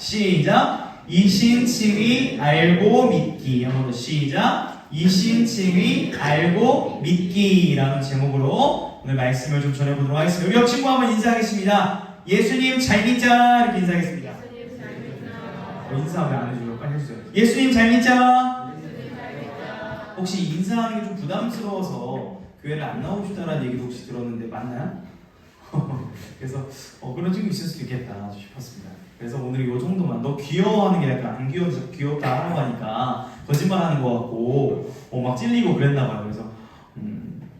시작. 이신칭의 알고 믿기. 한 번 더 시작. 이신칭의 알고 믿기라는 제목으로 오늘 말씀을 좀 전해보도록 하겠습니다. 우리 옆 친구 한번 인사하겠습니다. 예수님 잘 믿자. 이렇게 인사하겠습니다. 인사 왜 안 해줘요? 빨리 해주세요. 예수님 잘 믿자. 혹시 인사하는 게 좀 부담스러워서 교회를 안 나오고 싶다라는 얘기도 혹시 들었는데 맞나요? 그래서 그런 친구 있을 수도 있겠다 싶었습니다. 그래서 오늘 이 정도만. 너 귀여워하는 게 약간 안 귀여워서 귀엽다 하라고 하니까 거짓말하는 것 같고 막 찔리고 그랬나봐요. 그래서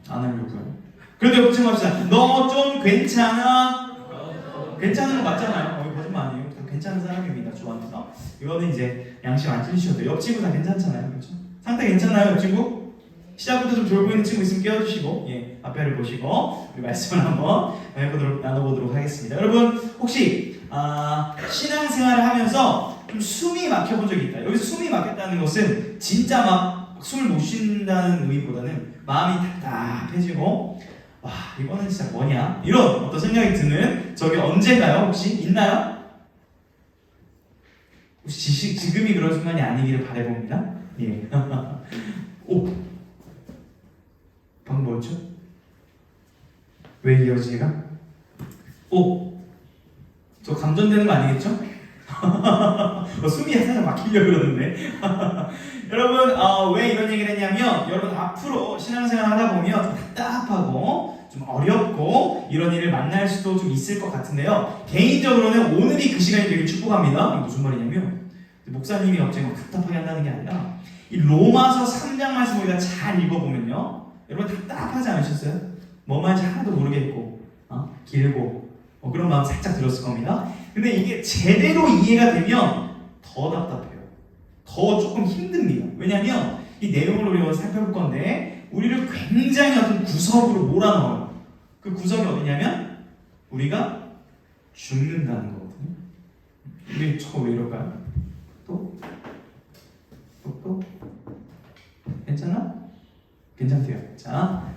안 하려고요. 그래도 옆 친구 합시다. 너 좀 괜찮아? 괜찮은 거 맞잖아요. 거짓말 아니에요. 다 괜찮은 사람입니다. 저한테가. 이거는 이제 양심 안 찔리셔도 돼요. 옆 친구 다 괜찮잖아요. 그렇죠? 상태 괜찮아요, 옆 친구? 시작부터 좀 졸고 있는 친구 있으면 깨워주시고, 앞에를 보시고 우리 말씀을 한번 나눠보도록 하겠습니다. 여러분 혹시 신앙생활을 하면서 좀 숨이 막혀본 적이 있다. 여기서 숨이 막혔다는 것은 진짜 막 숨을 못 쉰다는 의미보다는 마음이 답답해지고 와 이거는 진짜 뭐냐 이런 어떤 생각이 드는 적이 언제가요? 혹시 있나요? 혹시 지금이 그런 순간이 아니기를 바라봅니다. 예. 오. 방금 뭐였죠? 왜 이어지가? 오! 저 감전되는 거 아니겠죠? 숨이 살짝 막히려고 그러는데 여러분 왜 이런 얘기를 했냐면 여러분 앞으로 신앙생활 하다 보면 답답하고 좀 어렵고 이런 일을 만날 수도 좀 있을 것 같은데요. 개인적으로는 오늘이 그 시간이 되게 축복합니다. 무슨 말이냐면 목사님이 갑자기 막 답답하게 한다는 게 아니라 이 로마서 3장 말씀 우리가 잘 읽어보면요 여러분 답답하지 않으셨어요? 뭐 말인지 하나도 모르겠고 길고 그런 마음 살짝 들었을 겁니다. 근데 이게 제대로 이해가 되면 더 답답해요. 더 조금 힘듭니다. 왜냐하면 이 내용을 우리가 살펴볼 건데 우리를 굉장히 어떤 구석으로 몰아넣어요. 그 구석이 어디냐면 우리가 죽는다는 거거든요. 우리 저거 왜 이럴까요? 또? 괜찮아? 괜찮대요. 자,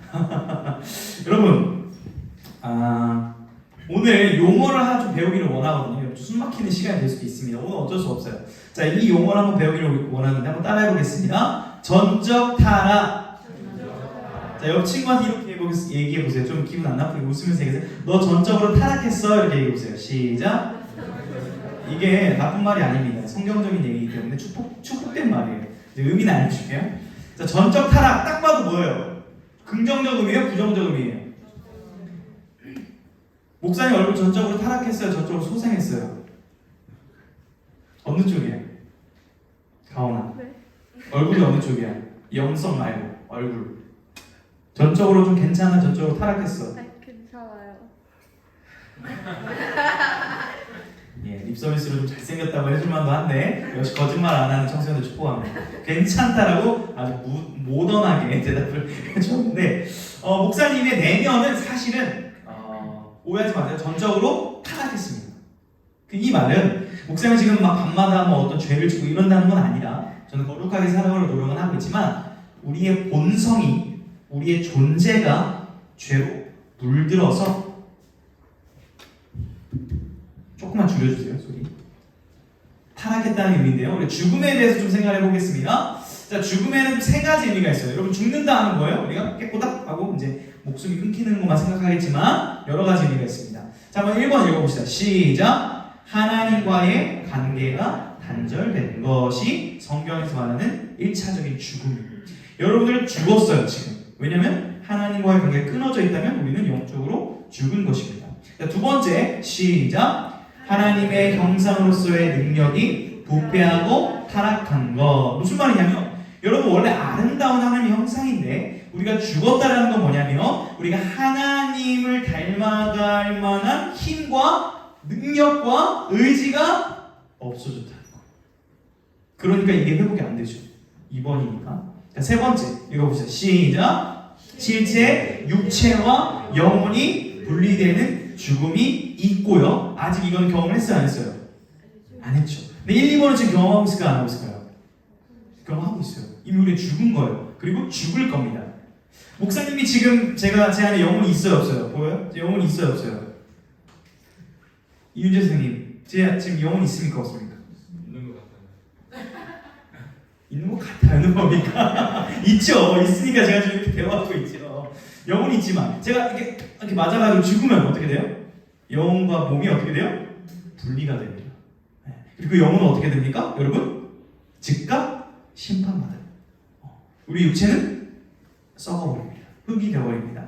여러분, 오늘 용어를 하나 좀 배우기를 원하거든요. 숨 막히는 시간이 될 수도 있습니다. 오늘 어쩔 수 없어요. 자, 이 용어를 한번 배우기를 원하는데 한번 따라해보겠습니다. 전적 타락. 자, 옆 친구한테 이렇게 얘기해보세요. 좀 기분 안 나쁘게 웃으면서 얘기해보세요. 너 전적으로 타락했어. 이렇게 얘기해보세요. 시작. 이게 나쁜 말이 아닙니다. 성경적인 얘기이기 때문에 축복된 말이에요. 이제 의미는 알려줄게요. 자, 전적 타락 딱 봐도 뭐예요? 긍정적 의미예요? 부정적 의미예요? 목사님 얼굴 전적으로 타락했어요? 저쪽으로 소생했어요? 어느 쪽이에요? 가온아 네. 얼굴이 어느 쪽이야? 영성 말고 얼굴 전적으로 좀 괜찮아? 전적으로 타락했어? 네, 괜찮아요. 립서비스로 좀 잘생겼다고 해줄만도 한데 역시 거짓말 안 하는 청소년들 축복합니다. 괜찮다라고 아주 모던하게 대답을 해줬는데 목사님의 내면은 사실은 오해하지 마세요. 전적으로 타락했습니다. 이 말은 목사님이 지금 막 밤마다 뭐 어떤 죄를 지고 이런다는 건 아니라 저는 거룩하게 살아가려고 노력은 하고 있지만 우리의 본성이 우리의 존재가 죄로 물들어서 조금만 줄여주세요, 소리. 타락했다는 의미인데요. 우리 죽음에 대해서 좀 생각해 보겠습니다. 자, 죽음에는 세 가지 의미가 있어요. 여러분, 죽는다 하는 거예요. 우리가 깨꼬닥 하고 이제 목숨이 끊기는 것만 생각하겠지만 여러 가지 의미가 있습니다. 자, 한번 1번 읽어봅시다. 시작. 하나님과의 관계가 단절된 것이 성경에서 말하는 1차적인 죽음입니다. 여러분들 죽었어요, 지금. 왜냐면 하나님과의 관계가 끊어져 있다면 우리는 영적으로 죽은 것입니다. 자, 두 번째, 시작. 하나님의 형상으로서의 능력이 부패하고 타락한 것. 무슨 말이냐면 여러분 원래 아름다운 하나님의 형상인데 우리가 죽었다라는 건 뭐냐면 우리가 하나님을 닮아갈 만한 힘과 능력과 의지가 없어졌다는 거. 그러니까 이게 회복이 안 되죠. 2번이니까. 자, 세 번째 읽어보세요. 시작. 실제 육체와 영혼이 분리되는 죽음이 있고요. 아직 이건 경험을 했어요? 안 했어요? 안 했죠. 근데 1, 2번은 지금 경험하고 있을까요? 안 하고 있을까요? 경험하고 있어요. 이미 우리 죽은 거예요. 그리고 죽을 겁니다. 목사님이 지금 제 안에 영혼이 있어요? 없어요? 보여요? 영혼이 있어요? 없어요? 이윤재 선생님 제 지금 영혼이 있습니까? 없습니까? 있는 것 같아요. 있는 겁니까? 있죠. 있으니까 제가 지금 이렇게 대화하고 있죠. 영혼이 있지만 제가 이렇게 맞아가지고 죽으면 어떻게 돼요? 영혼과 몸이 어떻게 돼요? 분리가 됩니다. 그리고 영혼은 어떻게 됩니까? 여러분? 즉각 심판받아요. 우리 육체는 썩어버립니다. 흙이 되어버립니다.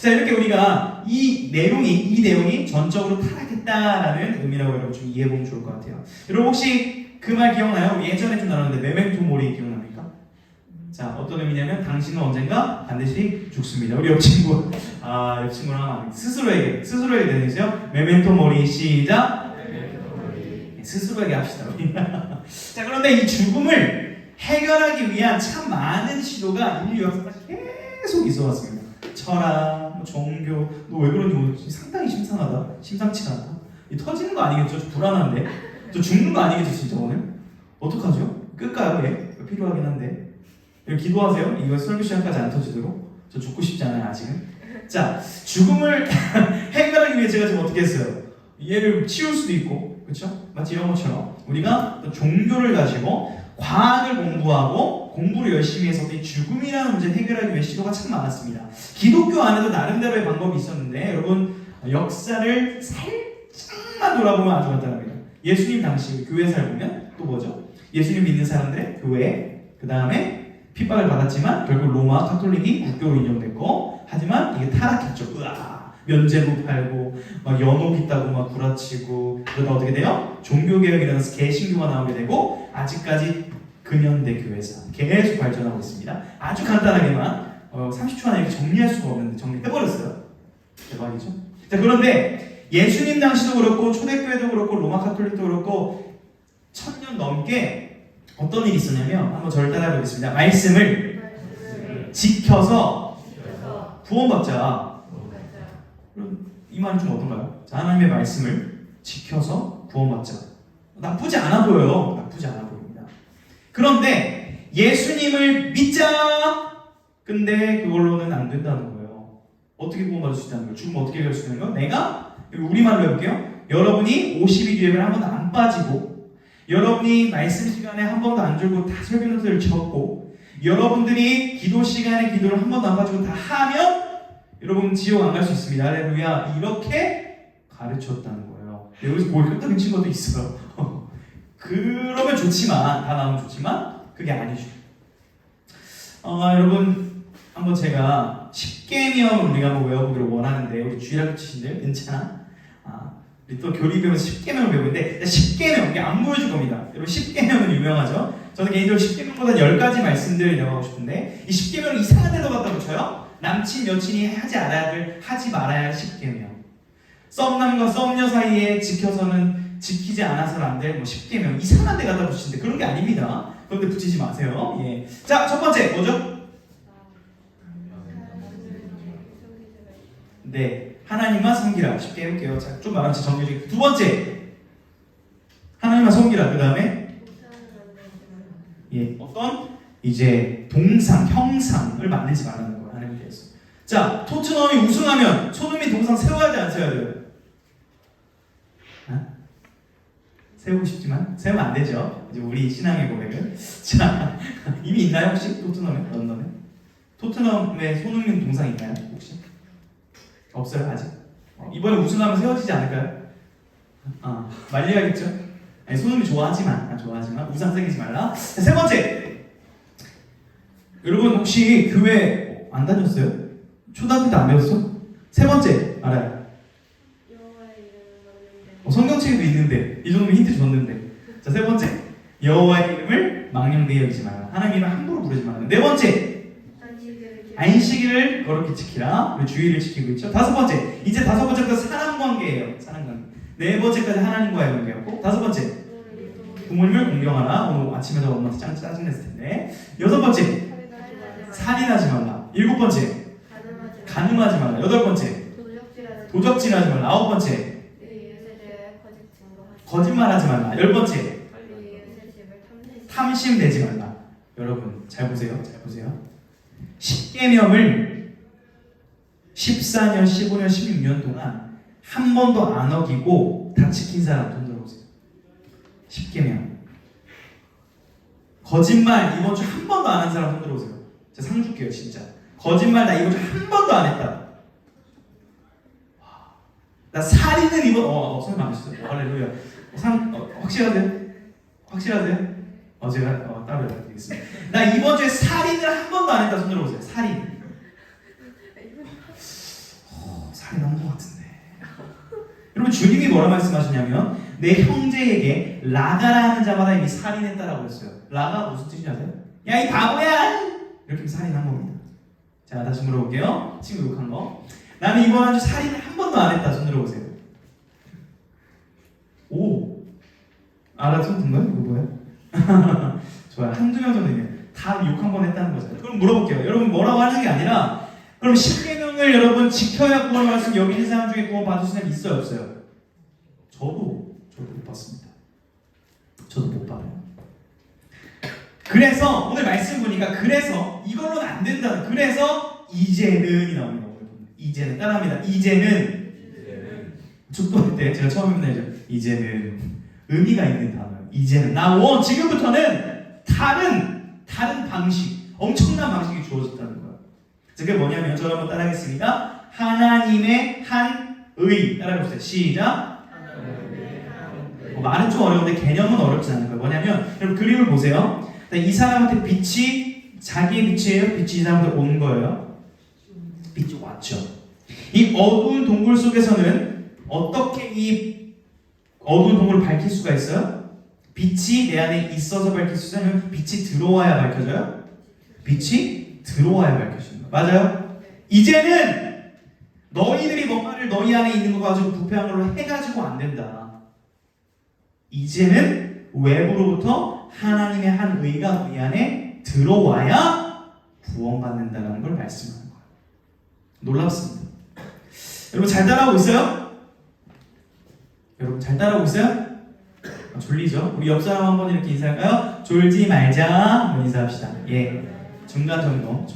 자, 이렇게 우리가 이 내용이 전적으로 타락했다라는 의미라고 여러분 좀 이해해보면 좋을 것 같아요. 여러분 혹시 그 말 기억나요? 예전에 좀 나눴는데 메멘토 모리 기억납니까? 자, 어떤 의미냐면 당신은 언젠가 반드시 죽습니다. 우리 옆 친구랑 스스로에게 되는데요. 메멘토 모리 시작. 스스로에게 합시다. 자, 그런데 이 죽음을 해결하기 위한 참 많은 시도가 인류 역사가 계속 있어 왔습니다. 철학, 종교, 너 왜 그러니? 상당히 심상치가 않다. 터지는 거 아니겠죠? 불안한데. 저 죽는 거 아니겠죠, 진짜 오늘? 어떡하죠? 끌까요? 예, 필요하긴 한데. 기도하세요. 이거 설교 시간까지 안 터지도록. 저 죽고 싶지 않아요, 아직은. 자, 죽음을 해결하기 위해 제가 지금 어떻게 했어요? 얘를 치울 수도 있고, 그렇죠? 마치 이런 것처럼 우리가 종교를 가지고 과학을 공부하고 공부를 열심히 해서 이 죽음이라는 문제를 해결하기 위해 시도가 참 많았습니다. 기독교 안에도 나름대로의 방법이 있었는데 여러분 역사를 살짝만 돌아보면 아주 간단합니다. 예수님 당시 교회사를 보면 또 뭐죠? 예수님 믿는 사람들의 교회, 그 다음에 핍박을 받았지만 결국 로마 카톨릭이 국교로 인정됐고, 하지만 이게 타락했죠. 면제부 팔고 막 연옥 있다고 막 구라치고, 그러다 어떻게 돼요? 종교개혁이라는 개신교가 나오게 되고 아직까지 근현대 교회사 계속 발전하고 있습니다. 아주 간단하게만 30초 안에 이렇게 정리할 수가 없는데 정리해버렸어요. 대박이죠? 자, 그런데 예수님 당시도 그렇고 초대교회도 그렇고 로마 카톨릭도 그렇고 1000년 넘게 어떤 일이 있었냐면, 한번 저를 따라해보겠습니다. 말씀을 지켜서 구원받자. 그럼 이 말은 좀 어떤가요? 자, 하나님의 말씀을 지켜서 구원받자. 나쁘지 않아 보여요. 나쁘지 않아 보입니다. 그런데 예수님을 믿자. 근데 그걸로는 안 된다는 거예요. 어떻게 구원받을 수 있다는 거예요? 죽으면 어떻게 할 수 있는 거예요? 내가 우리말로 해볼게요. 여러분이 52주 예배를 한 번도 안 빠지고, 여러분이 말씀 시간에 한 번도 안 줄고 다 설교 노트를 적고, 여러분들이 기도 시간에 기도를 한 번도 안 빠지고 다 하면 여러분 지옥 안 갈 수 있습니다. 할렐루야. 이렇게 가르쳤다는 거예요. 여기서 뭘 끄떡인 친구도 있어요. 그러면 좋지만, 다 나오면 좋지만 그게 아니죠. 여러분 한번 제가 10계명을 우리가 한번 외워보기를 원하는데, 우리 주일학교 치신들 괜찮아? 우리 또 교리 배우면서 10계명을 배우는데 10계명 이게 안 보여줄 겁니다. 여러분 10계명은 유명하죠? 저는 개인적으로 10계명보다 10가지 말씀들을 나가고 싶은데, 이 10계명을 이상한 데도 갖다 붙여요. 남친 여친이 하지 말아야 할 10계명. 썸남과 썸녀 사이에 지키지 않아서는 안 될 10계명. 이상한 데 갖다 붙이는데 그런 게 아닙니다. 그런데 붙이지 마세요. 예. 자, 첫 번째 뭐죠? 네, 하나님만 섬기라. 쉽게 해볼게요. 자, 좀 말하면 정리해줄게요. 두 번째, 하나님만 섬기라. 그 다음에 어떤 이제 동상, 형상을 만들지 말라는 거예요. 하나님에 대해서. 자, 토트넘이 우승하면 손흥민 동상 세워야 돼, 안 세워야 돼요? 세우고 싶지만 세우면 안 되죠. 이제 우리 신앙의 고백은. 자, 이미 있나요 혹시 토트넘에? 런던에? 토트넘에 손흥민 동상 있나요 혹시? 없어요 아직? 이번에 우승하면 세워지지 않을까요? 말려야겠죠? 아니, 손흥민 좋아하지만 우상 새기지 말라. 자, 세 번째, 여러분 혹시 교회 안 다녔어요? 초등학교 때 안 배웠어? 세 번째 알아요? 성경책에도 있는데, 이 정도면 힌트 줬는데. 자, 세 번째, 여호와의 이름을 망령되이 여기지 마라. 하나님을 함부로 부르지 마라. 네 번째, 안식일을 거룩히 지키라. 우리 주의를 지키고 있죠. 다섯 번째, 이제 다섯 번째부터 사람관계예요. 사람관계. 네 번째까지 하나님과의 관계였고, 다섯 번째, 부모님을 공경하라. 오늘 아침에도 엄마한테 짜증냈을 텐데. 여섯 번째, 살인하지 말라. 일곱 번째, 간음하지 말라. 여덟 번째, 도적질하지 말라. 아홉 번째, 거짓말하지 말라. 열 번째, 탐심내지 말라. 여러분 잘 보세요. 10계명을 14년, 15년, 16년 동안 한 번도 안 어기고 다 지킨 사람 손 들어보세요. 10계명 거짓말 이번 주 한 번도 안 한 사람 손 들어오세요. 제가 상 줄게요, 진짜. 거짓말 나 이번 주 한 번도 안 했다. 나 살인은 이번 손이 많으시죠? 할렐루야. 확실하세요? 확실하세요? 제가 따로 연락드리겠습니다. 나 이번 주에 살인을 한 번도 안 했다. 손 들어보세요. 살인. 살인한 것 같은데. 여러분 주님이 뭐라 말씀하시냐면 내 형제에게 라가라 하는 자마다 이미 살인했다라고 했어요. 라가 무슨 뜻인지 아세요? 야 이 바보야! 이렇게 살인한 겁니다. 자 다시 물어볼게요. 친구 욕한 거. 나는 이번 한 주 살인을 한 번도 안 했다. 손 들어보세요. 오 알아서 든 거예요? 뭐예요? 좋아요. 한두 명 정도면 다 욕 한 번 했다는 거죠. 그럼 물어볼게요. 여러분 뭐라고 하는 게 아니라 그럼 10계명을 여러분 지켜야 구원 말씀 여기 있는 사람 중에 구원 받을 수는 있어요 없어요? 저도 못 받습니다. 저도 못 받아요. 그래서 오늘 말씀 보니까 그래서 이걸로는 안 된다는 그래서 이제는이 나옵니다. 이제는 따라합니다. 이제는 축도할 때 제가 처음 했는데 이제는 의미가 있는 단어예요. 이제는 나 지금부터는 다른 방식 엄청난 방식이 주어졌다는 거예요. 그게 뭐냐면 저 한번 따라하겠습니다. 하나님의 한 의 따라해보세요. 시작. 말은 좀 어려운데 개념은 어렵지 않을 거예요. 뭐냐면 여러분 그림을 보세요. 이 사람한테 빛이 자기의 빛이에요. 빛이 이 사람한테 온 거예요. 빛이 왔죠. 이 어두운 동굴 속에서는 어떻게 이 어두운 동굴을 밝힐 수가 있어요? 빛이 내 안에 있어서 밝힐 수 있어요? 빛이 들어와야 밝혀져요? 빛이 들어와야 밝혀집니다. 맞아요? 이제는 너희들이 뭔가를 너희 안에 있는 거 가지고 부패한 걸로 해가지고 안 된다. 이제는 외부로부터 하나님의 한 의가 너희 안에 들어와야 구원받는다는 걸 말씀하는 거예요. 놀랍습니다. 여러분 잘 따라오고 있어요? 여러분 잘 따라오고 있어요? 졸리죠? 우리 옆 사람 한번 이렇게 인사할까요? 졸지 말자. 한번 인사합시다. 예. 중간 정도.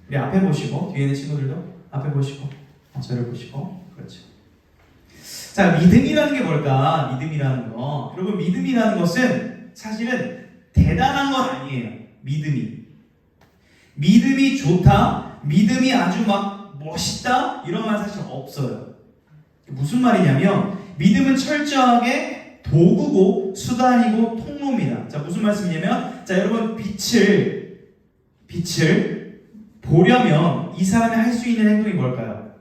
우리 앞에 보시고 뒤에 있는 친구들도 앞에 보시고 저를 보시고 그렇죠. 자, 믿음이라는 게 뭘까? 믿음이라는 거. 여러분 믿음이라는 것은 사실은 대단한 건 아니에요. 믿음이 좋다. 믿음이 아주 막 멋있다. 이런 말 사실 없어요. 무슨 말이냐면 믿음은 철저하게 도구고 수단이고 통로입니다. 자, 무슨 말씀이냐면 자, 여러분 빛을 보려면 이 사람이 할 수 있는 행동이 뭘까요?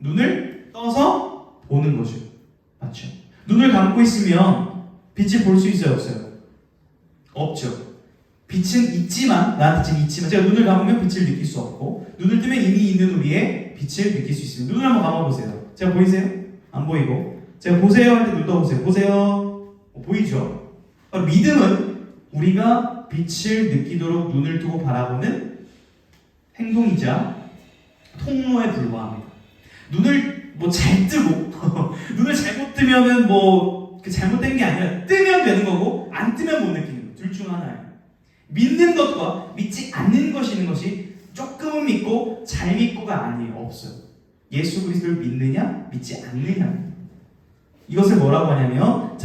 눈을 떠서 보는 거죠. 맞죠? 눈을 감고 있으면 빛을 볼 수 있어요? 없어요? 없죠. 빛은 있지만 나한테 지금 있지만 제가 눈을 감으면 빛을 느낄 수 없고 눈을 뜨면 이미 있는 우리의 빛을 느낄 수 있습니다. 눈을 한번 감아보세요. 제가 보이세요? 안 보이고 제가 보세요 할 때 눈 떠보세요. 보세요. 보이죠? 믿음은 우리가 빛을 느끼도록 눈을 두고 바라보는 행동이자 통로에 불과합니다. 눈을 잘 뜨고 눈을 잘못 뜨면은 잘못된 게 아니라 뜨면 되는 거고 안 뜨면 못 느끼는 거. 둘 중 하나예요. 믿는 것과 믿지 않는 것이 있는 것이 조금은 믿고 잘 믿고가 아니에요. 없어요. 예수 그리스도를 믿느냐 믿지 않느냐. 이것을 뭐라고 하냐면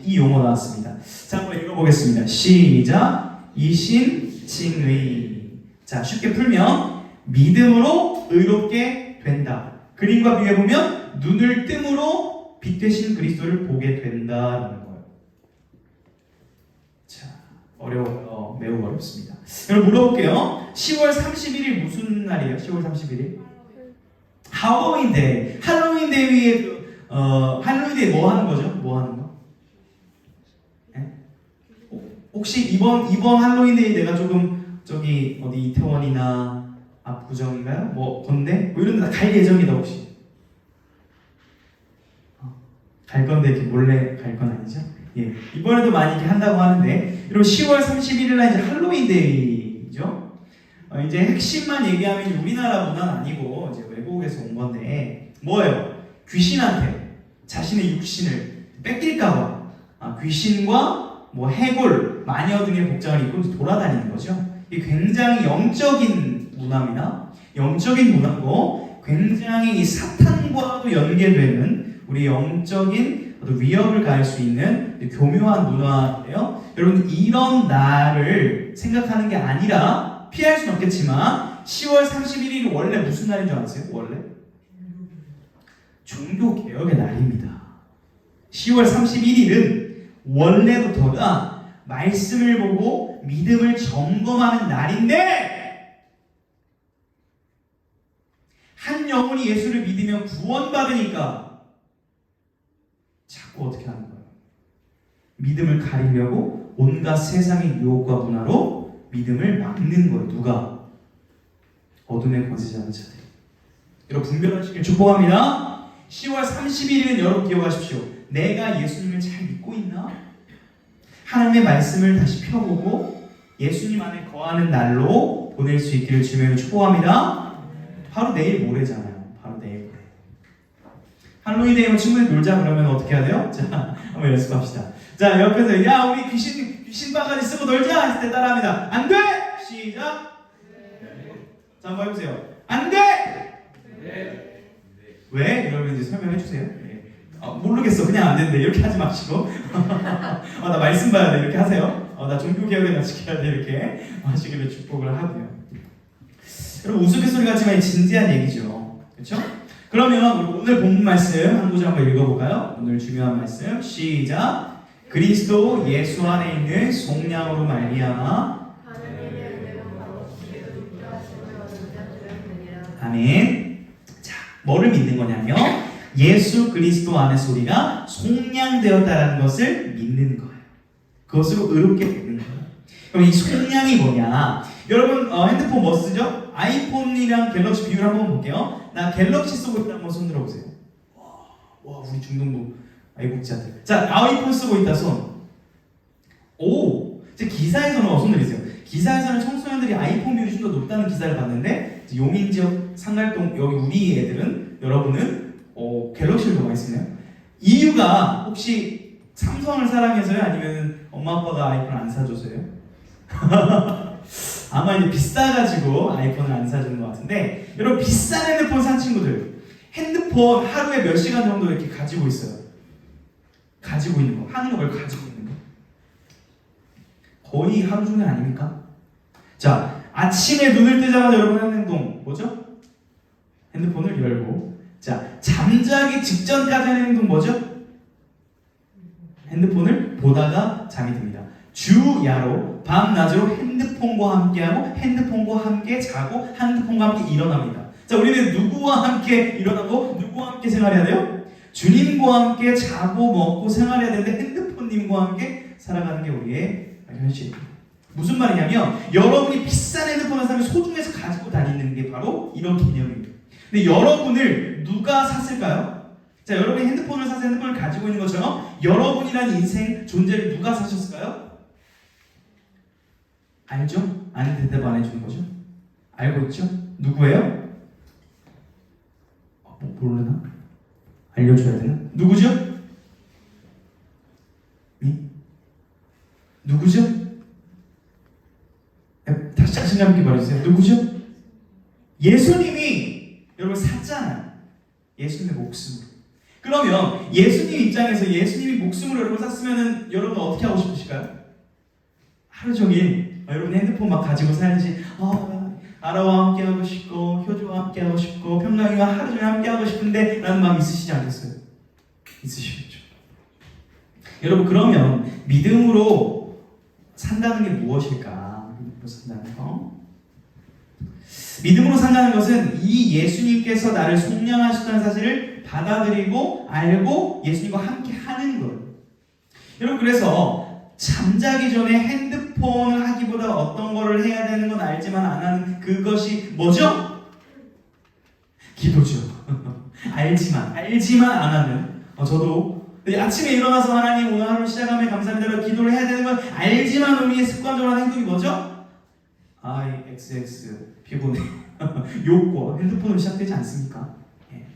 이 용어 나왔습니다. 자, 한번 읽어보겠습니다. 시작. 이신칭의. 자, 쉽게 풀면 믿음으로 의롭게 된다. 그림과 비교해보면 눈을 뜸으로 빛 되신 그리스도를 보게 된다라는 거예요. 자, 어려워요. 매우 어렵습니다. 여러분 물어볼게요. 10월 31일 무슨 날이에요? 10월 31일? 할로윈데이. 할로윈데이에 할로윈데이 뭐 하는 거죠? 뭐 하는 거? 네? 혹시 이번 할로윈데이 내가 조금 저기 어디 이태원이나 압구정인가요? 건대? 이런 데 갈 예정이다 혹시? 갈 건데 이렇게 몰래 갈 건 아니죠? 예. 이번에도 많이 이렇게 한다고 하는데 여러분 10월 31일 날 이제 할로윈데이죠? 이제 핵심만 얘기하면 우리나라보다는 아니고 이제 외국에서 온 건데 뭐예요? 귀신한테 자신의 육신을 뺏길까봐 귀신과 해골, 마녀 등의 복장을 입고 돌아다니는 거죠. 이게 굉장히 영적인 문화입니다. 영적인 문화고 굉장히 이 사탄과도 연계되는 우리 영적인 위협을 가할 수 있는 교묘한 문화예요. 여러분 이런 날을 생각하는 게 아니라 피할 수는 없겠지만 10월 31일이 원래 무슨 날인 줄 아세요? 원래? 종교개혁의 날입니다. 10월 31일은 원래부터가 말씀을 보고 믿음을 점검하는 날인데 한 영혼이 예수를 믿으면 구원받으니까 자꾸 어떻게 하는 거예요? 믿음을 가리려고 온갖 세상의 유혹과 문화로 믿음을 막는 거예요. 누가? 어둠의 거짓하는 자들. 여러분 분별하시길 축복합니다. 10월 31일은 여러분 기억하십시오. 내가 예수님을 잘 믿고 있나? 하나님의 말씀을 다시 펴보고 예수님 안에 거하는 날로 보낼 수 있기를 주님을 축복합니다. 바로 내일 모레잖아요. 바로 내일 모레. 할로윈데이 친구들 놀자 그러면 어떻게 해야 돼요? 자, 한번 연습합시다. 자, 옆에서 야 우리 귀신 바가지 쓰고 놀자 했을 때 따라합니다. 안 돼! 시작! 자, 한번 해보세요. 안 돼! 왜? 이러면 이제 설명해 주세요. 모르겠어. 그냥 안 되는데 이렇게 하지 마시고 나 말씀 봐야 돼. 이렇게 하세요. 나 종교개혁에 나 지켜야 돼. 이렇게 하시기를 축복을 하고요. 여러분 우스갯소리 같지만 진지한 얘기죠. 그렇죠? 그러면 오늘 본문 말씀 한 구절 한번 읽어볼까요? 오늘 중요한 말씀 시작. 그리스도 예수 안에 있는 속량으로 말미암아 아멘. 자, 뭐를 믿는 거냐면 예수 그리스도 안에서 우리가 속량되었다라는 것을 믿는 거예요. 그것으로 의롭게 되는 거예요. 그럼 이 속량이 뭐냐? 여러분 핸드폰 뭐 쓰죠? 아이폰이랑 갤럭시 비교를 한번 볼게요. 나 갤럭시 쓰고 있다 한번 손 들어보세요. 와 우리 중동부 애국자들. 자, 아이폰 쓰고 있다 손. 오, 기사에서는 손 들이세요. 기사에서는 청소년들이 아이폰 비율이 좀 더 높다는 기사를 봤는데 용인지역 상갈동 여기 우리 애들은 여러분은 갤럭시를 더 많이 쓰나요? 이유가 혹시 삼성을 사랑해서요? 아니면 엄마 아빠가 아이폰 안 사줘서요? 아마 이제 비싸가지고 아이폰을 안 사주는 것 같은데 여러분 비싼 핸드폰 산 친구들 핸드폰 하루에 몇 시간 정도 이렇게 가지고 있어요? 가지고 있는 거 하는 거 말고 가지고 있는 거 거의 하루 종일 아닙니까? 자, 아침에 눈을 뜨자마자 여러분 하는 행동 뭐죠? 핸드폰을 열고 자, 잠자기 직전까지 하는 행동 뭐죠? 핸드폰을 보다가 잠이 듭니다. 주야로 밤낮으로 핸드폰과 함께하고 핸드폰과 함께 자고 핸드폰과 함께 일어납니다. 자, 우리는 누구와 함께 일어나고 누구와 함께 생활해야 돼요? 주님과 함께 자고 먹고 생활해야 되는데 핸드폰님과 함께 살아가는 게 우리의 현실입니다. 무슨 말이냐면 여러분이 비싼 핸드폰을 사면 소중해서 가지고 다니는 게 바로 이런 개념입니다. 근데 여러분을 누가 샀을까요? 자, 여러분이 핸드폰을 사서 핸드폰을 가지고 있는 것처럼 여러분이라는 인생 존재를 누가 사셨을까요? 알죠? 아는 대답 안 해주는 거죠? 알고 있죠? 누구예요? 모르나? 알려줘야 되나? 누구죠? 누구죠? 다시 자신감 있게 말해주세요. 누구죠? 예수님이 여러분 샀잖아요. 예수님의 목숨으로. 그러면 예수님 입장에서 예수님이 목숨으로 여러분 샀으면 여러분 어떻게 하고 싶으실까요? 하루 종일 여러분 핸드폰 막 가지고 살지 아라와 함께 하고 싶고 효주와 함께 하고 싶고 평강이와 하루 종일 함께 하고 싶은데 라는 마음 있으시지 않겠어요? 있으시겠죠. 여러분 그러면 믿음으로 산다는 게 무엇일까? 믿음으로 산다는 거. 믿음으로 산다는 것은 이 예수님께서 나를 속량하셨다는 사실을 받아들이고 알고 예수님과 함께 하는 거예요. 여러분 그래서 잠자기 전에 핸드폰을 하기보다 어떤 거를 해야 되는 건 알지만 안 하는 그것이 뭐죠? 기도죠. 알지만 안 하는 저도 아침에 일어나서 하나님 오늘 하루 시작하며 감사합니다 기도를 해야 되는 건 알지만 우리의 습관적으로 하는 행동이 뭐죠? XX 피곤해 욕과 핸드폰으로 시작되지 않습니까? 예.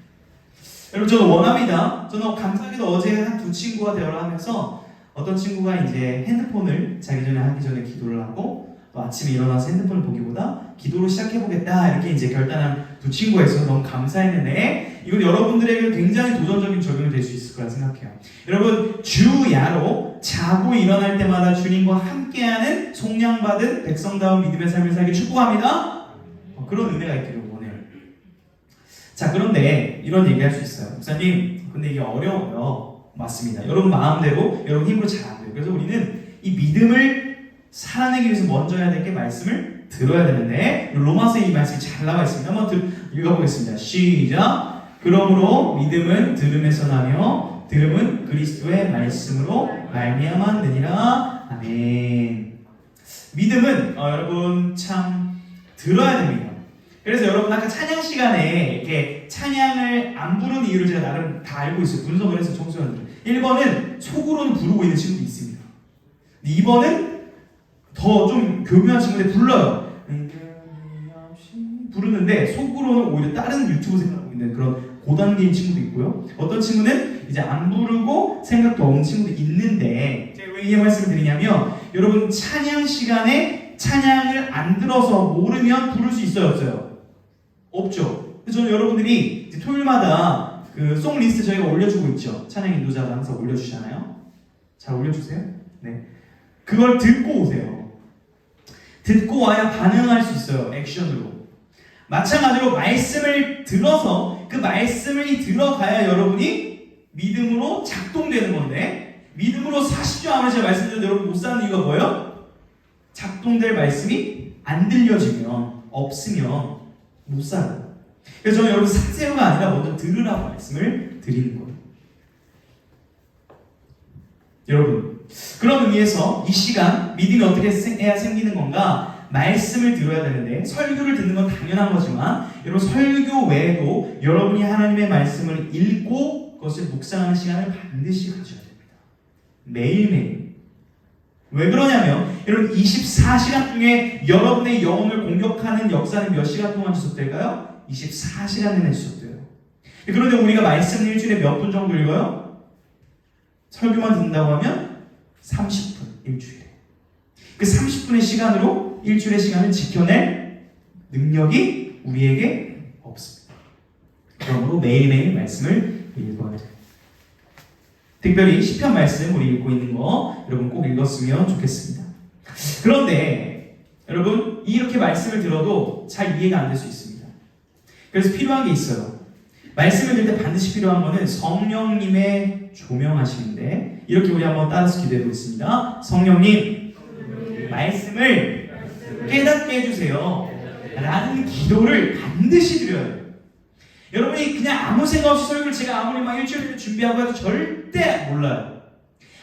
여러분 저도 원합니다. 저는 감사하게도 어제 한 두 친구와 대화를 하면서 어떤 친구가 이제 핸드폰을 자기 전에 하기 전에 기도를 하고 또 아침에 일어나서 핸드폰을 보기보다 기도로 시작해보겠다 이렇게 이제 결단한 두 친구가 있어서 너무 감사했는데 이건 여러분들에게 굉장히 도전적인 적용이 될 수 있을 거라 생각해요. 여러분 주야로 자고 일어날 때마다 주님과 함께하는 속량받은 백성다운 믿음의 삶을 살기 축복합니다. 그런 은혜가 있기를 원해요. 자, 그런데 이런 얘기 할 수 있어요. 목사님, 근데 이게 어려워요. 맞습니다. 여러분 마음대로, 여러분 힘으로 잘 안 돼요. 그래서 우리는 이 믿음을 살아내기 위해서 먼저 해야 될 게 말씀을 들어야 되는데, 로마서에 이 말씀이 잘 나와 있습니다. 한번 읽어보겠습니다. 시작. 그러므로 믿음은 들음에서 나며 들음은 그리스도의 말씀으로 말미암았느니라. 아멘. 믿음은 여러분 참 들어야 됩니다. 그래서 여러분 아까 찬양 시간에 이렇게 찬양을 안 부르는 이유를 제가 나름 다 알고 있어요. 분석을 해서 청소년들. 1번은 속으로는 부르고 있는 친구도 있습니다. 2번은 더 좀 교묘한 친구인데 불러요. 부르는데 속으로는 오히려 다른 유튜브 생각하고 있는 그런 고단계인 친구도 있고요. 어떤 친구는 이제 안 부르고 생각도 없는 친구도 있는데, 제가 왜 이 말씀을 드리냐면, 여러분 찬양 시간에 찬양을 안 들어서 모르면 부를 수 있어요, 없어요? 없죠. 그래서 저는 여러분들이 이제 토요일마다 그 송 리스트 저희가 올려주고 있죠. 찬양 인도자가 항상 올려주잖아요. 잘 올려주세요. 네. 그걸 듣고 오세요. 듣고 와야 반응할 수 있어요. 액션으로. 마찬가지로 말씀을 들어서 그 말씀이 들어가야 여러분이 믿음으로 작동되는 건데, 믿음으로 사시죠 하면 제가 말씀드렸는데 여러분 못 사는 이유가 뭐예요? 작동될 말씀이 안 들려지면, 없으면 못 살아요. 그래서 저는 여러분 사세요가 아니라 먼저 들으라고 말씀을 드리는 거예요. 여러분, 그런 의미에서 이 시간 믿음이 어떻게 해야 생기는 건가? 말씀을 들어야 되는데, 설교를 듣는 건 당연한 거지만 여러분 설교 외에도 여러분이 하나님의 말씀을 읽고 그것을 묵상하는 시간을 반드시 가져야 됩니다. 매일매일. 왜 그러냐면 여러분 24시간 중에 여러분의 영혼을 공격하는 역사는 몇 시간 동안 지속될까요? 24시간 내내 지속돼요. 그런데 우리가 말씀을 일주일에 몇 분 정도 읽어요? 설교만 듣는다고 하면 30분 일주일에. 그 30분의 시간으로 일주일의 시간을 지켜낼 능력이 우리에게 없습니다. 그러므로 매일매일 말씀을 읽어야 돼요. 특별히 시편 말씀 우리 읽고 있는 거 여러분 꼭 읽었으면 좋겠습니다. 그런데 여러분 이렇게 말씀을 들어도 잘 이해가 안 될 수 있습니다. 그래서 필요한 게 있어요. 말씀을 들을 때 반드시 필요한 거는 성령님의 조명하심인데, 이렇게 우리 한번 따라서 기도해 보겠습니다. 성령님, 말씀을 깨닫게 해주세요 라는 기도를 반드시 드려야 돼요. 여러분이 그냥 아무 생각 없이 설교를 제가 아무리 막 일주일 준비하고 해도 절대 몰라요.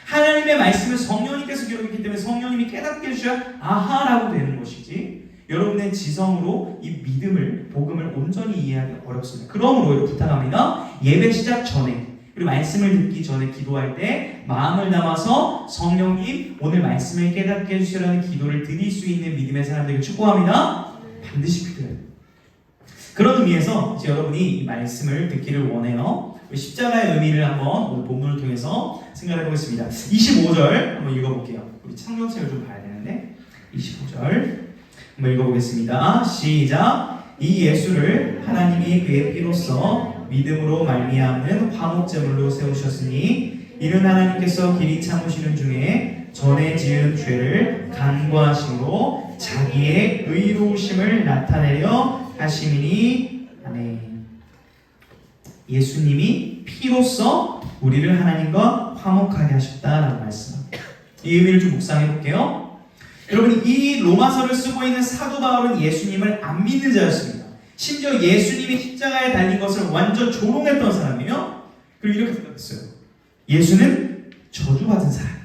하나님의 말씀은 성령님께서 기록했기 때문에 성령님이 깨닫게 해주셔야 아하라고 되는 것이지, 여러분의 지성으로 이 믿음을, 복음을 온전히 이해하기 어렵습니다. 그러므로 부탁합니다. 예배 시작 전에, 그리고 말씀을 듣기 전에 기도할 때 마음을 담아서 성령님 오늘 말씀을 깨닫게 해주시라는 기도를 드릴 수 있는 믿음의 사람들에게 축복합니다. 반드시 필요해요. 그런 의미에서 이제 여러분이 이 말씀을 듣기를 원해요. 십자가의 의미를 한번 오늘 본문을 통해서 생각해 보겠습니다. 25절 한번 읽어볼게요. 우리 창경책을 좀 봐야 되는데 25절 한번 읽어보겠습니다. 시작. 이 예수를 하나님이 그의 피로써 믿음으로 말미암는 화목제물로 세우셨으니 이는 하나님께서 길이 참으시는 중에 전에 지은 죄를 간과하심으로 자기의 의로우심을 나타내려 하심이니. 아멘. 예수님이 피로써 우리를 하나님과 화목하게 하셨다라는 말씀입니다. 이 의미를 좀 묵상해 볼게요. 여러분, 이 로마서를 쓰고 있는 사도 바울은 예수님을 안 믿는 자였습니다. 심지어 예수님이 십자가에 달린 것을 완전 조롱했던 사람이에요. 그리고 이렇게 생각했어요. 예수는 저주받은 사람이야.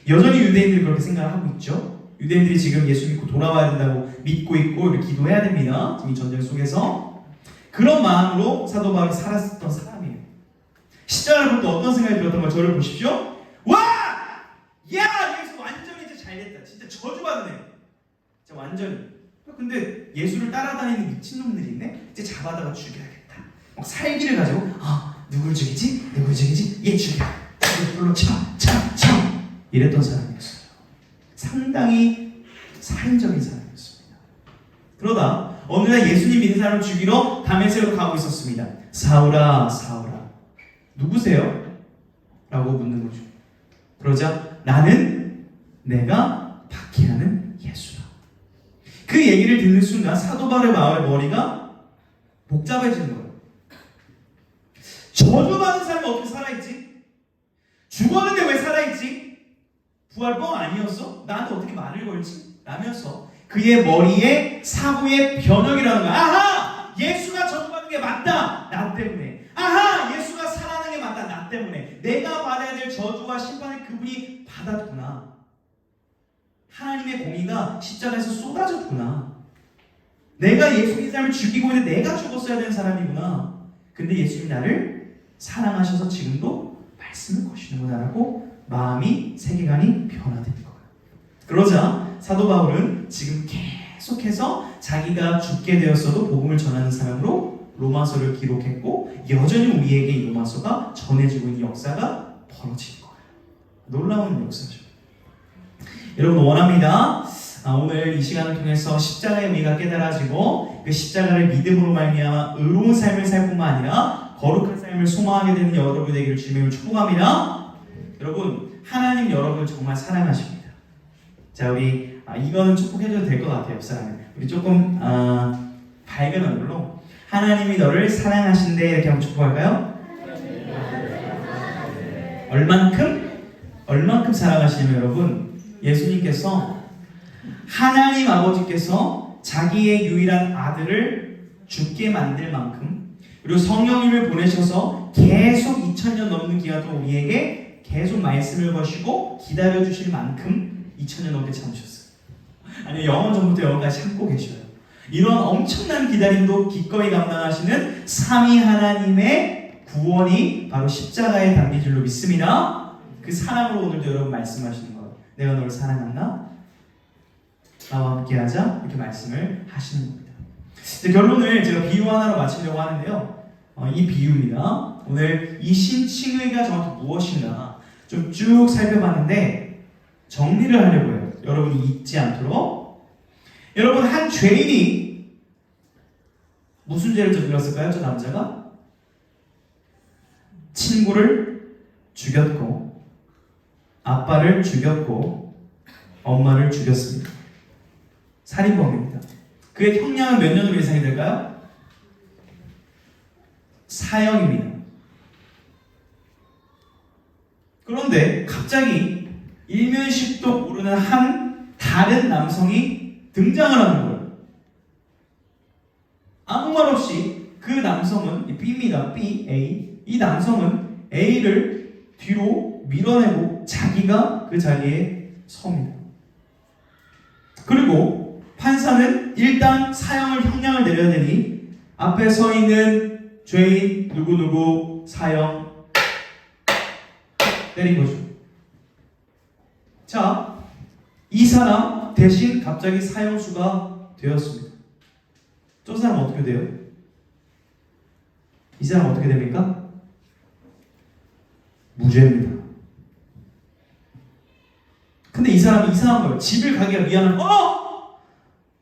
여전히 유대인들이 그렇게 생각하고 있죠. 유대인들이 지금 예수 믿고 돌아와야 된다고 믿고 있고 이렇게 기도해야 됩니다. 지금 이 전쟁 속에서. 그런 마음으로 사도 바울이 살았던 사람이에요. 십자가를 볼 때 어떤 생각이 들었던 걸 저를 보십시오. 와! 야! 예수 완전히 이제 잘됐다. 진짜 저주받은 애. 진짜 완전히. 근데 예수를 따라다니는 미친놈들이 있네? 이제 잡아다가 죽여야겠다. 막 살기를 가지고 누굴 죽이지? 누굴 죽이지? 얘 죽여. 불로 쳐. 이랬던 사람이었어요. 상당히 살인적인 사람이었습니다. 그러다 어느 날 예수님 믿는 사람을 죽이러 다메섹으로 가고 그러자 나는 내가 박해하는 예수다. 그 얘기를 듣는 순간 사도 바울의 머리가 복잡해지는 거예요. 저주받은 사람이 어떻게 살아있지? 죽었는데 왜 살아있지? 부활뻥 아니었어? 나한테 어떻게 말을 걸지? 라면서 그의 머리에 사고의 변형이라는 거야. 아하! 예수가 저주받는 게 맞다! 나 때문에. 아하! 예수가 살아나는 게 맞다! 나 때문에. 내가 받아야 될 저주와 심판을 그분이 받았구나. 하나님의 공의가 십자가에서 쏟아졌구나. 내가 예수님 삶을 죽이고 있는데 내가 죽었어야 되는 사람이구나. 근데 예수님이 나를 사랑하셔서 지금도 말씀을 거시는구나라고 마음이, 세계관이 변화되는 거예요. 그러자 사도 바울은 지금 계속해서 자기가 죽게 되었어도 복음을 전하는 사람으로 로마서를 기록했고 여전히 우리에게 이 로마서가 전해지고 있는 역사가 벌어지는 거예요. 놀라운 역사죠. 여러분 원합니다. 오늘 이 시간을 통해서 십자가의 의미가 깨달아지고 그 십자가를 믿음으로 말미암아 의로운 삶을 살 뿐만 아니라 거룩한 삶을 소망하게 되는 여러분 되기를 주님을 축복합니다. 여러분 하나님 여러분을 정말 사랑하십니다. 자 우리 이거는 축복해줘도 될 것 같아요. 옆사람은 우리 조금 밝은 얼굴로 하나님이 너를 사랑하신대 이렇게 한번 축복할까요? 얼만큼 사랑하시냐면 여러분 예수님께서 하나님 아버지께서 자기의 유일한 아들을 죽게 만들 만큼 그리고 성령님을 보내셔서 계속 2000년 넘는 기간 동안 우리에게 계속 말씀을 거시고 기다려주실 만큼 2000년 넘게 참으셨어요. 아니 영원 전부터 영원까지 참고 계셔요. 이런 엄청난 기다림도 기꺼이 감당하시는 삼위 하나님의 구원이 바로 십자가에 담긴 줄로 믿습니다. 그 사랑으로 오늘도 여러분 말씀하시는 거예요. 내가 너를 사랑한다. 나와 함께하자 이렇게 말씀을 하시는 겁니다. 결론을 제가 비유 하나로 마치려고 하는데요. 이 비유입니다. 오늘 이 신칭의가 정확히 무엇인가 좀 쭉 살펴봤는데 정리를 하려고 해요. 여러분이 잊지 않도록. 여러분 한 죄인이 무슨 죄를 저질렀을까요? 저 남자가 친구를 죽였고 아빠를 죽였고 엄마를 죽였습니다. 살인범입니다. 그의 형량은 몇 년으로 예상이 될까요? 사형입니다. 그런데 갑자기 일면식도 모르는 한 다른 남성이 등장을 하는 거예요. 아무 말 없이 그 남성은 B입니다. B, A. 이 남성은 A를 뒤로 밀어내고 자기가 그 자리에 섭니다. 그리고 판사는 일단 사형을 형량을 내려야 되니 앞에 서 있는 죄인 누구누구 사형 때린 거죠. 자, 이 사람 대신 갑자기 사형수가 되었습니다. 저 사람 어떻게 돼요? 이 사람 어떻게 됩니까? 무죄입니다. 근데 이 사람이 이상한 거예요. 집을 가기가 미안한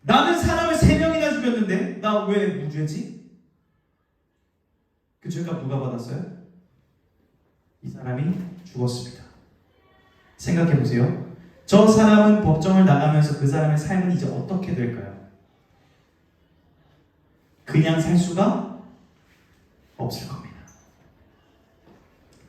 나는 사람을 3명이나 죽였는데 나 왜 무죄지? 그 죄값 누가 받았어요? 이 사람이 죽었습니다. 생각해보세요. 저 사람은 법정을 나가면서 그 사람의 삶은 이제 어떻게 될까요? 그냥 살 수가 없을 겁니다.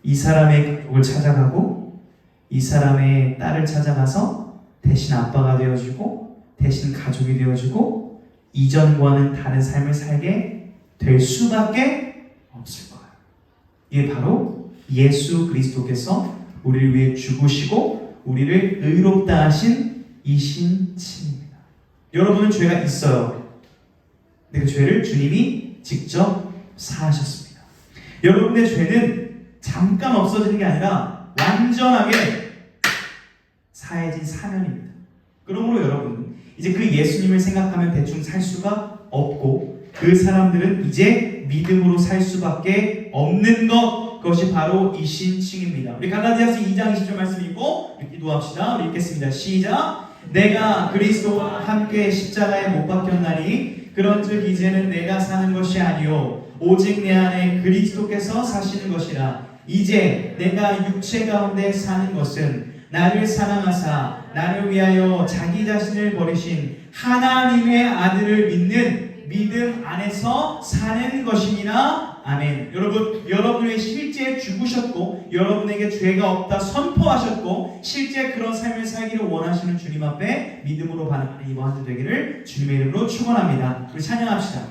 이 사람의 가족을 찾아가고 이 사람의 딸을 찾아가서 대신 아빠가 되어주고 대신 가족이 되어주고 이전과는 다른 삶을 살게 될 수밖에 없을 거예요. 이게 바로 예수 그리스도께서 우리를 위해 죽으시고 우리를 의롭다 하신 이신칭입니다. 여러분은 죄가 있어요. 근데 그 죄를 주님이 직접 사하셨습니다. 여러분의 죄는 잠깐 없어지는 게 아니라 완전하게 사해진 사면입니다. 그러므로 여러분 이제 그 예수님을 생각하면 대충 살 수가 없고 그 사람들은 이제 믿음으로 살 수밖에 없는 그것이 바로 이 신칭입니다. 우리 갈라디아서 2장 20절 말씀 읽고 기도합시다. 우리 읽겠습니다. 시작. 내가 그리스도와 함께 십자가에 못 박혔나니 그런즉 이제는 내가 사는 것이 아니요 오직 내 안에 그리스도께서 사시는 것이라. 이제 내가 육체 가운데 사는 것은 나를 사랑하사 나를 위하여 자기 자신을 버리신 하나님의 아들을 믿는 믿음 안에서 사는 것이니라. 아멘. 여러분, 여러분의 실제 죽으셨고 여러분에게 죄가 없다 선포하셨고 실제 그런 삶을 살기를 원하시는 주님 앞에 믿음으로 반응하는 이번 한 주 되기를 주님의 이름으로 축원합니다. 우리 찬양합시다.